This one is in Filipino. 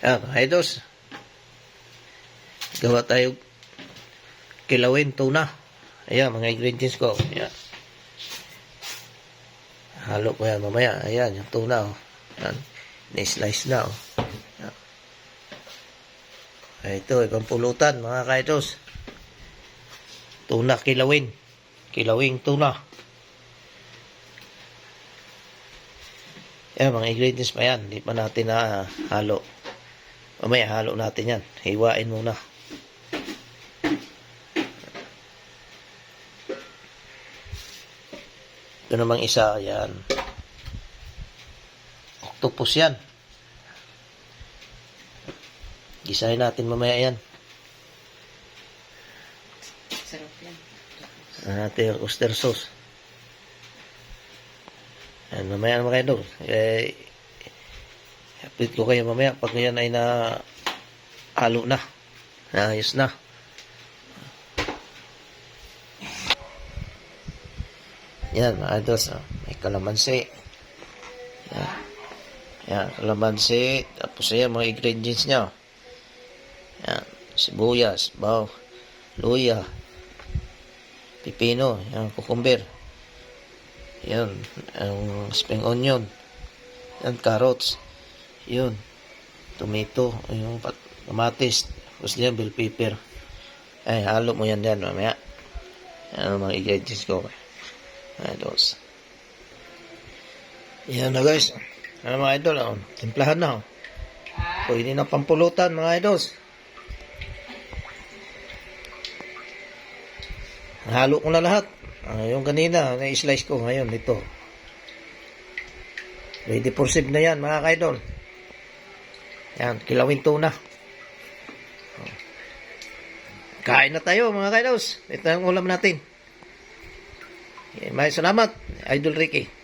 Ayan, mga idols. Gawa tayo kilawin, tuna. Ayan, mga ingredients ko. Ayan. Halo ko yan mamaya. Ayan, yung tuna. Oh. Ayan. Ni-slice na. Oh. Ayan. Ito, ibang pulutan, mga kaidos. Tuna kilawin. Kilawing tuna. Ayan, mga ingredients pa yan. Hindi pa natin na halo. Mamaya halo natin yan. Hiwain muna. Ito namang isa. Yan. Octopus yan. Gisahin natin mamaya yan. Sarap yan. Natin yung oyster sauce. Yan, mamaya naman kayo doon. Update ko kayo mamaya pag yan ay na halo na. Ayos na. Yan, mga idols. May kalamansi. Yan. Yan, kalamansi. Tapos yan, mga ingredients niya. Yan, sibuyas, luya, pipino, yan, cucumber. Yan, ang spring onion. Yan, carrots. Yun, tomato, yung kamatis. Tapos yan, bell pepper. Ay, halo mo yan dyan, mamaya. Yan ang mga ingredients ko. Idols. Yan na guys. Ano mga idol, timplahan na. Pwede na pampulutan mga idols. Halo ko na lahat. Yung kanina, na-slice ko ngayon, ito. Ready for serve na yan mga kaidol. Yan, kilawin tuna. Kain na tayo mga kaidos. Ito ang ulam natin. May salamat, Idol Ricky.